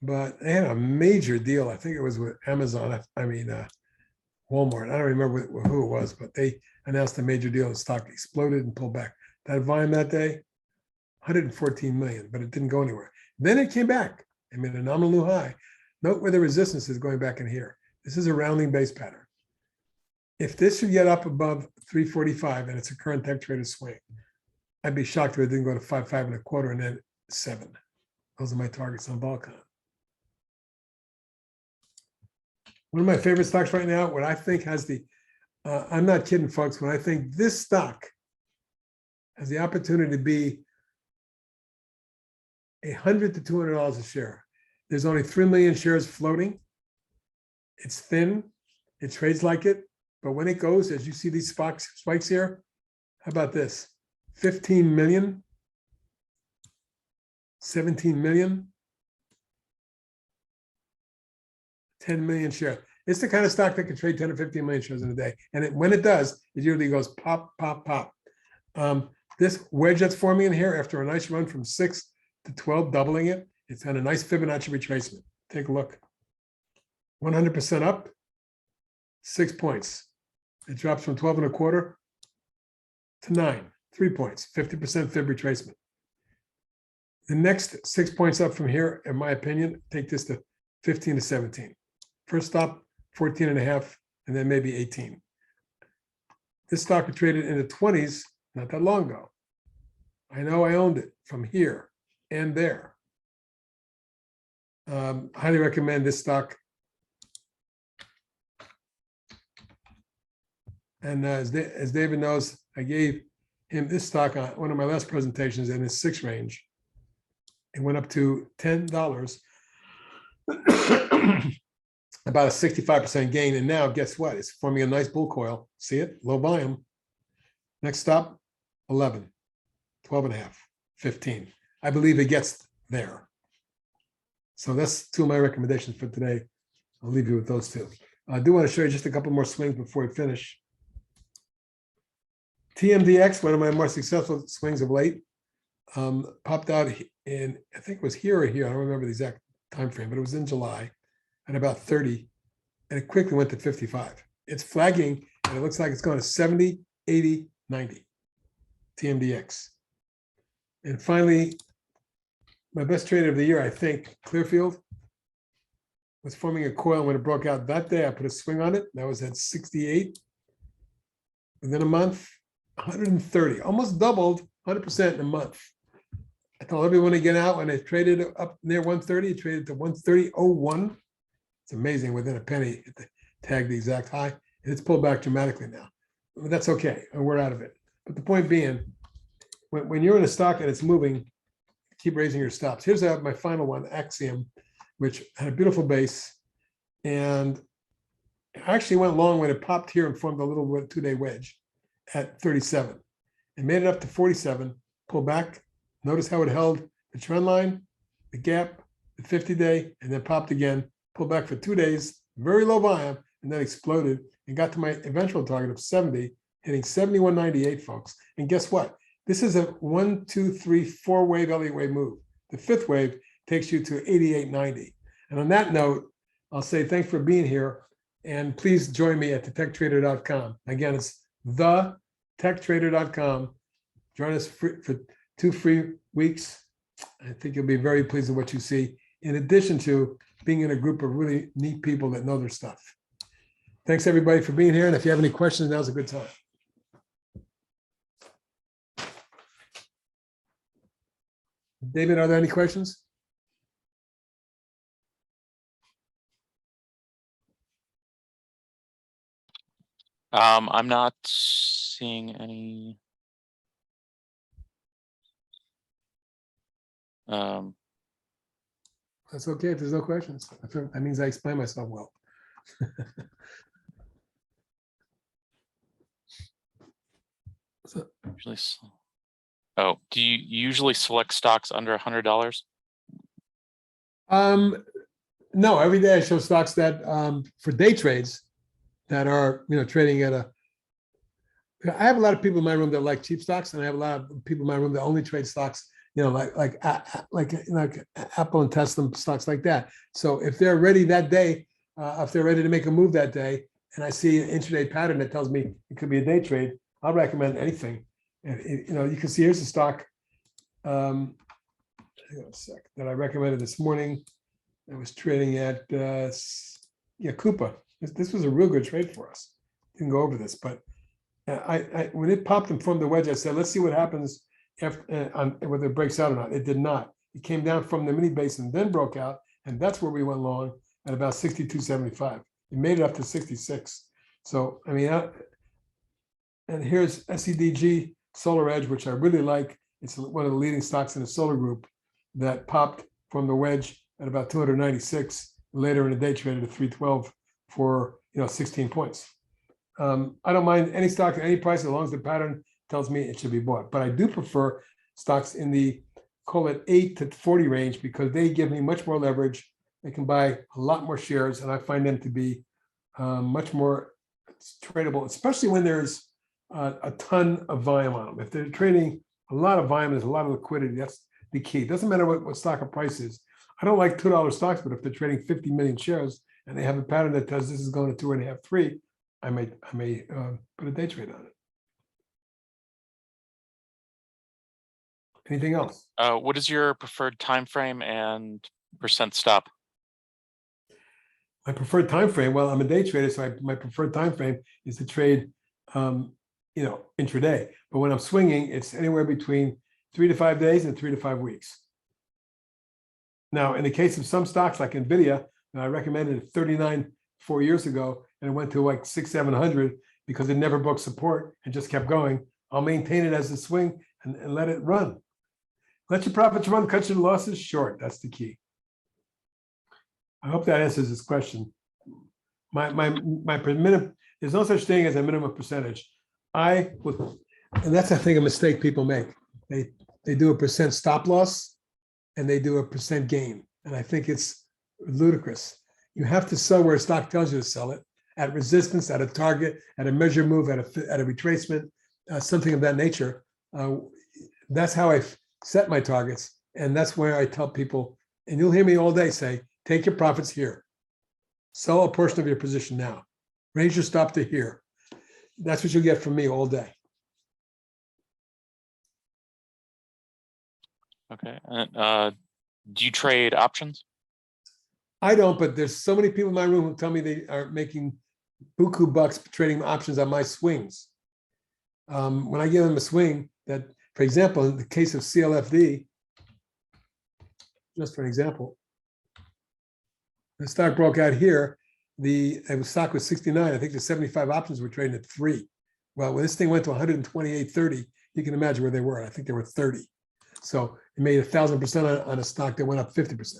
but they had a major deal. I think it was with Amazon. Walmart. I don't remember who it was, but they announced a major deal. The stock exploded and pulled back. That volume that day, 114 million, but it didn't go anywhere. Then it came back. I mean, a nominal new high. Note where the resistance is going back in here. This is a rounding base pattern. If this should get up above 345 and it's a current tech trader swing, I'd be shocked if it didn't go to 5, 5.25 and then 7. Those are my targets on Volcom. One of my favorite stocks right now, what I think has the, I'm not kidding, folks, when I think this stock has the opportunity to be $100 to $200 a share. There's only 3 million shares floating. It's thin. It trades like it. But when it goes, as you see these spikes here, how about this? 15 million, 17 million, 10 million shares. It's the kind of stock that can trade 10 or 15 million shares in a day. And when it does, it usually goes pop, pop, pop. This wedge that's forming in here after a nice run from 6 to 12, doubling it, it's had a nice Fibonacci retracement. Take a look. 100% up, 6 points. It drops from 12 and a quarter to 9, 3 points, 50% Fib retracement. The next 6 points up from here, in my opinion, take this to 15 to 17. First stop, 14 and a half, and then maybe 18. This stock was traded in the 20s not that long ago. I know I owned it from here and there. Highly recommend this stock. And as David knows, I gave him this stock on one of my last presentations in his 6 range. It went up to $10, about a 65% gain. And now guess what? It's forming a nice bull coil. See it? Low volume. Next stop, 11, 12 and a half, 15. I believe it gets there. So that's 2 of my recommendations for today. I'll leave you with those 2. I do want to show you just a couple more swings before we finish. TMDX, one of my more successful swings of late, popped out in, I think it was here or here. I don't remember the exact time frame, but it was in July at about 30, and it quickly went to 55. It's flagging, and it looks like it's going to 70, 80, 90. TMDX. And finally, my best trader of the year, I think, Clearfield, was forming a coil when it broke out that day. I put a swing on it. That was at 68. Within a month, 130, almost doubled, 100% in a month. I told everyone to get out when it traded up near 130. It traded to 130.01. It's amazing. Within a penny, it tagged the exact high, and it's pulled back dramatically now. But that's okay, and we're out of it. But the point being, when you're in a stock and it's moving, keep raising your stops. Here's my final one, Axiom, which had a beautiful base, and I actually went long when it popped here and formed a little 2-day wedge at 37. It made it up to 47, pulled back. Notice how it held the trend line, the gap, the 50-day, and then popped again, pulled back for 2 days, very low volume, and then exploded and got to my eventual target of 70, hitting 71.98, folks. And guess what? This is a 1, 2, 3, 4 wave Elliott wave move. The 5th wave takes you to 88.90. And on that note, I'll say thanks for being here, and please join me at thetechtrader.com. Again, it's thetechtrader.com. Join us for 2 free weeks. I think you'll be very pleased with what you see, in addition to being in a group of really neat people that know their stuff. Thanks, everybody, for being here. And if you have any questions, now's a good time. David, are there any questions? I'm not seeing any. That's okay if there's no questions. That means I explain myself well. Usually, oh, do you usually select stocks under $100? No, every day I show stocks that for day trades that are trading at a. I have a lot of people in my room that like cheap stocks, and I have a lot of people in my room that only trade stocks, like Apple and Tesla stocks like that. So if they're ready that day, if they're ready to make a move that day, and I see an intraday pattern that tells me it could be a day trade, I'll recommend anything. And you can see here's the stock. Hang on a sec. That I recommended this morning. I was trading at Coupa. This was a real good trade for us. Didn't go over this, but I when it popped and formed the wedge, I said, let's see what happens whether it breaks out or not. It did not. It came down from the mini base and then broke out, and that's where we went long at about 62.75. It made it up to 66. So I mean, and here's SEDG Solar Edge, which I really like. It's one of the leading stocks in the solar group that popped from the wedge at about 296. Later in the day, traded at 312 for 16 points. I don't mind any stock at any price as long as the pattern tells me it should be bought. But I do prefer stocks in the, call it 8 to 40 range, because they give me much more leverage. They can buy a lot more shares, and I find them to be much more tradable, especially when there's a ton of volume on them. If they're trading a lot of volume, there's a lot of liquidity. That's the key. It doesn't matter what stock or price is. I don't like $2 stocks, but if they're trading 50 million shares and they have a pattern that tells this is going to 2.5, 3, I may put a day trade on it. Anything else? What is your preferred time frame and percent stop? My preferred time frame. Well, I'm a day trader, so my preferred time frame is to trade, intraday. But when I'm swinging, it's anywhere between 3 to 5 days and 3 to 5 weeks. Now, in the case of some stocks like Nvidia, and I recommended it 39 4 years ago, and it went to like 600, 700 because it never broke support and just kept going. I'll maintain it as a swing and let it run. Let your profits run, cut your losses short. That's the key. I hope that answers this question. My minimum, there's no such thing as a minimum percentage. And that's I think a mistake people make. They do a percent stop loss and they do a percent gain. And I think it's ludicrous. You have to sell where a stock tells you to sell it, at resistance, at a target, at a measure move, at a retracement, something of that nature. That's how I set my targets. And that's where I tell people, and you'll hear me all day say, take your profits here. Sell a portion of your position now. Raise your stop to here. That's what you'll get from me all day. Okay. And do you trade options? I don't, but there's so many people in my room who tell me they are making buku bucks trading options on my swings. When I give them a swing that, for example, in the case of CLFD, just for an example, the stock broke out here. The stock was 69. I think the 75 options were trading at 3. Well, when this thing went to 128.30, you can imagine where they were. I think they were 30. So it made 1,000% on a stock that went up 50%.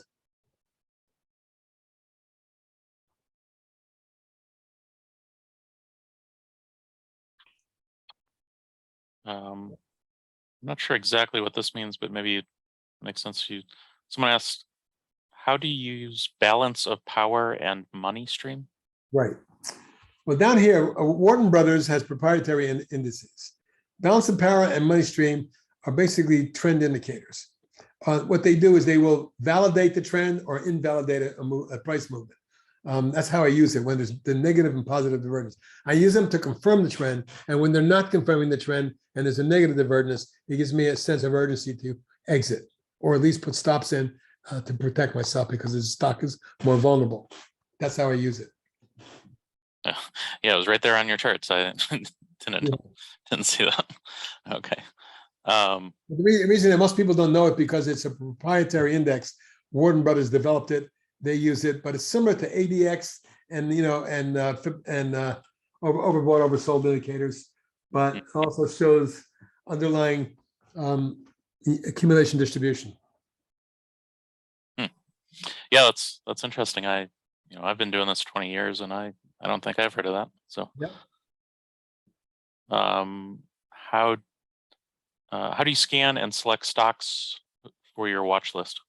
I'm not sure exactly what this means, but maybe it makes sense to you. Someone asked, how do you use balance of power and money stream? Right. Well, down here, Wharton Brothers has proprietary indices. Balance of power and money stream are basically trend indicators. What they do is they will validate the trend or invalidate a price movement. That's how I use it when there's the negative and positive divergence. I use them to confirm the trend, and when they're not confirming the trend and there's a negative divergence, it gives me a sense of urgency to exit, or at least put stops in to protect myself because the stock is more vulnerable. That's how I use it. Yeah, it was right there on your charts. I didn't see that. Okay. The reason that most people don't know it because it's a proprietary index. Wharton Brothers developed it. They use it, but it's similar to ADX and overbought, oversold indicators, but also shows underlying accumulation distribution. Yeah, that's interesting. I've been doing this 20 years, and I don't think I've heard of that. So, yep. How do you scan and select stocks for your watch list?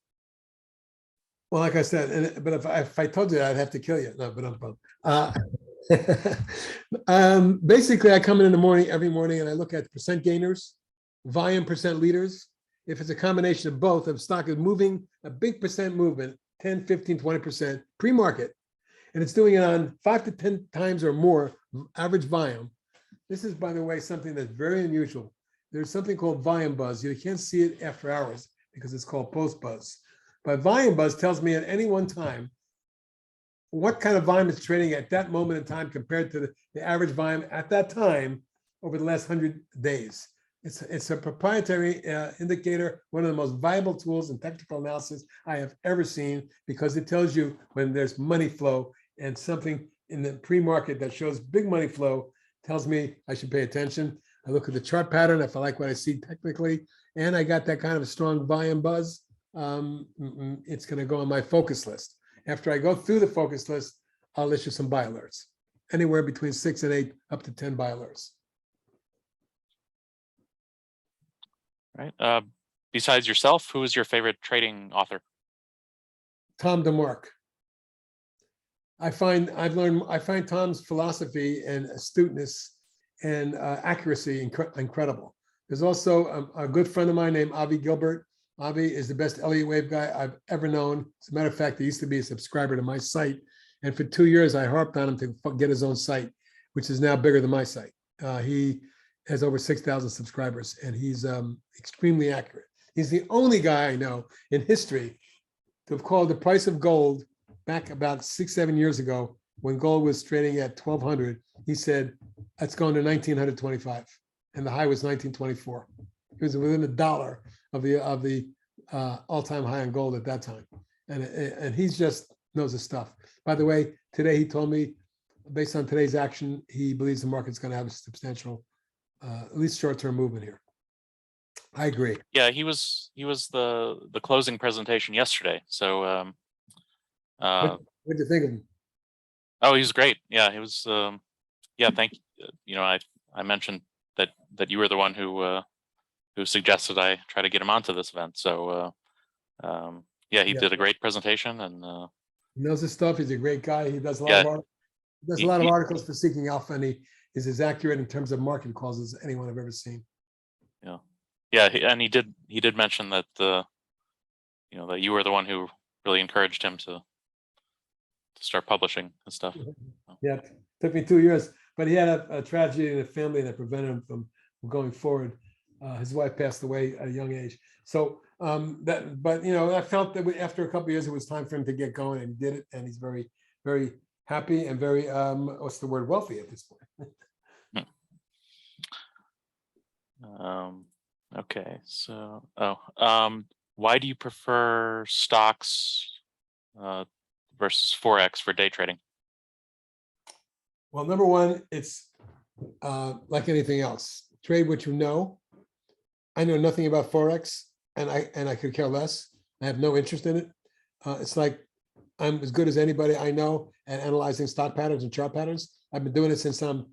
Well, like I said, but if I told you that, I'd have to kill you. No, but basically, I come in the morning, every morning, and I look at percent gainers, volume percent leaders. If it's a combination of both, if stock is moving a big percent movement, 10, 15, 20% pre-market, and it's doing it on 5 to 10 times or more average volume. This is, by the way, something that's very unusual. There's something called volume buzz. You can't see it after hours because it's called post buzz. But volume buzz tells me at any one time what kind of volume is trading at that moment in time compared to the average volume at that time over the last 100 days. It's a proprietary indicator, one of the most viable tools in technical analysis I have ever seen, because it tells you when there's money flow, and something in the pre-market that shows big money flow tells me I should pay attention. I look at the chart pattern. If I like what I see technically, and I got that kind of a strong volume buzz, it's going to go on my focus list. After I go through the focus list, I'll issue some buy alerts, anywhere between 6 and 8, up to 10 buy alerts. Right. Besides yourself, who is your favorite trading author? Tom DeMark. I find Tom's philosophy and astuteness and accuracy incredible. There's also a good friend of mine named Avi Gilbert. Avi is the best Elliott Wave guy I've ever known. As a matter of fact, he used to be a subscriber to my site. And for 2 years, I harped on him to get his own site, which is now bigger than my site. He has over 6,000 subscribers, and he's extremely accurate. He's the only guy I know in history to have called the price of gold back about 6-7 years ago, when gold was trading at 1,200. He said, "It's going to 1,925," and the high was 1,924. It was within $1 of the all-time high on gold at that time, and he's just knows his stuff. By the way, today he told me, based on today's action, he believes the market's going to have a substantial, at least short-term movement here. I agree. Yeah, he was the closing presentation yesterday. So What do you think of him? oh, he was great. Yeah, he was yeah, thank you. You know, I mentioned that you were the one who suggested I try to get him onto this event. So yeah, he did a great presentation, and he knows his stuff. He's a great guy. He does a lot yeah, of art. He does a lot of articles for Seeking Alpha, and he is as accurate in terms of market calls as anyone I've ever seen. yeah, yeah, and he did mention that you know, that you were the one who really encouraged him to start publishing and stuff. Yeah, it took me 2 years, but he had a tragedy in the family that prevented him from going forward. His wife passed away at a young age. So but you know, I felt that after a couple of years, it was time for him to get going, and he did it. And he's very, very happy and very, what's the word, wealthy at this point. Okay, so why do you prefer stocks versus Forex for day trading? Well, number one, it's like anything else. Trade what you know. I know nothing about Forex, and I could care less. I have no interest in it. It's like I'm as good as anybody I know at analyzing stock patterns and chart patterns. I've been doing it since I'm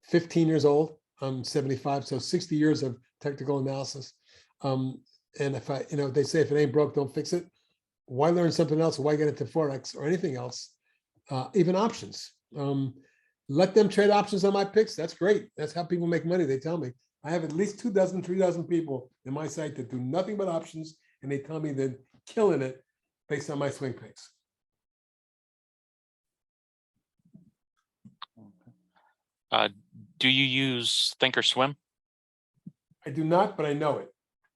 15 years old. I'm 75, so 60 years of technical analysis. And if they say if it ain't broke, don't fix it. Why learn something else? Why get into Forex or anything else? Even options. Let them trade options on my picks. That's great. That's how people make money. They tell me. I have at least 2 dozen, 3 dozen people in my site that do nothing but options, and they tell me they're killing it based on my swing picks. Do you use Thinkorswim? I do not, but I know it.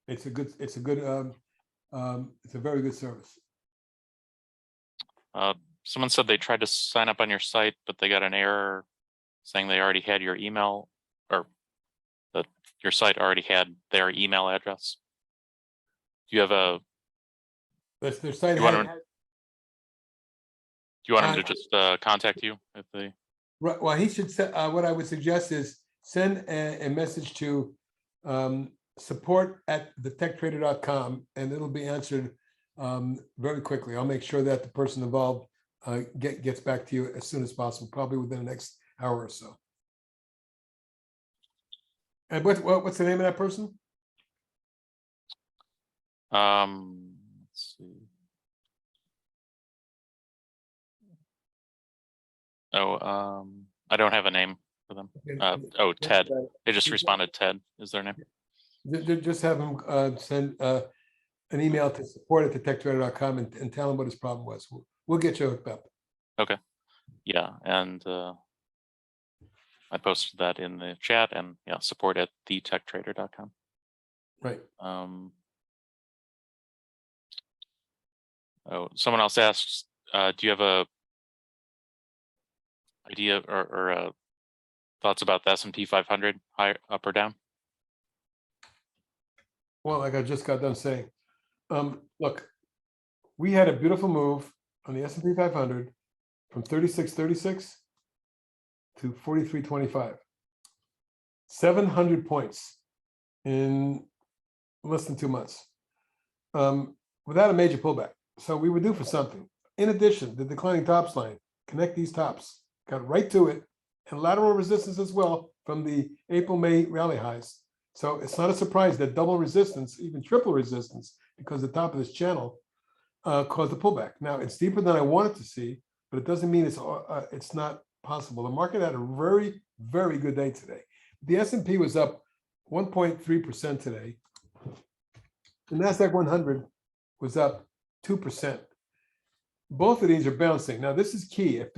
It's a very good service. Someone said they tried to sign up on your site, but they got an error saying they already had your email, or that your site already had their email address. Do you have a? That's their site. Do you want them to just contact you if they? Right. Well, he should. What I would suggest is send a message to support@thetechtrader.com, and it'll be answered very quickly. I'll make sure that the person involved gets back to you as soon as possible, probably within the next hour or so. And what's the name of that person? Let's see. Oh, I don't have a name for them. Oh, Ted. They just responded. Ted is their name. Just have him send an email to support@thetechtrader.com and tell him what his problem was. We'll get you hooked up. Okay. Yeah, and I posted that in the chat, and yeah, support@thetechtrader.com. Right. Oh, someone else asked, do you have a idea or thoughts about the S&P 500, high, up or down? Well, like I just got done saying, look, we had a beautiful move on the S&P 500 from 36.36 to 43.25. 700 points in less than 2 months, without a major pullback. So we were due for something. In addition, the declining tops line, connect these tops, got right to it, and lateral resistance as well from the April-May rally highs. So it's not a surprise that double resistance, even triple resistance, because the top of this channel caused a pullback. Now it's deeper than I wanted to see, but it doesn't mean it's not possible. The market had a very, very good day today. The S&P was up 1.3% today. The NASDAQ 100 was up 2%. Both of these are bouncing. Now this is key. If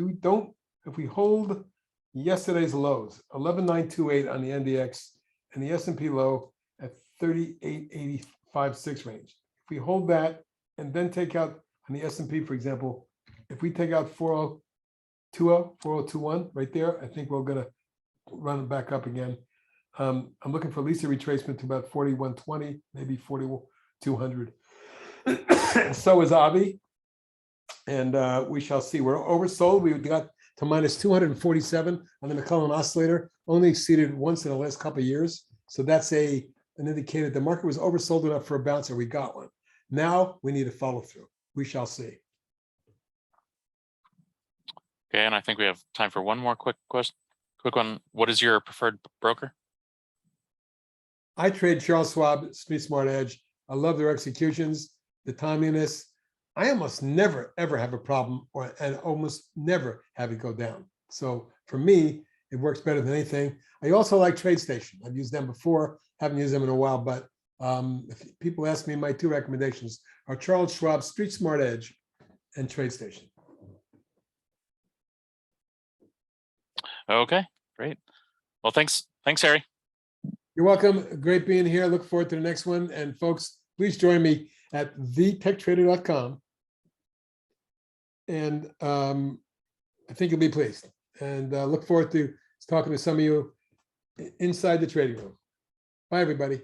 we hold yesterday's lows, 11,928 on the NDX and the S&P low at 38.85.6 range. If we hold that and then take out on the S&P, for example, if we take out 4020, 4021 right there, I think we're going to run it back up again. I'm looking for at least a retracement to about 4120, maybe 4200. So is Avi. And we shall see. We're oversold. We got to minus 247 on the McClellan oscillator, only exceeded once in the last couple of years. So that's an indicator the market was oversold enough for a bouncer. We got one. Now we need to follow through. We shall see. Okay, and I think we have time for one more quick question. Quick one. What is your preferred broker? I trade Charles Schwab, Street Smart Edge. I love their executions, the timeliness. I almost never, ever have a problem and almost never have it go down. So for me, it works better than anything. I also like TradeStation. I've used them before, haven't used them in a while, but if people ask me, my two recommendations are Charles Schwab, Street Smart Edge, and TradeStation. Okay, great. Well, thanks, Harry. You're welcome. Great being here. Look forward to the next one. And folks, please join me at thetechtrader.com. And I think you'll be pleased. And look forward to talking to some of you inside the trading room. Bye, everybody.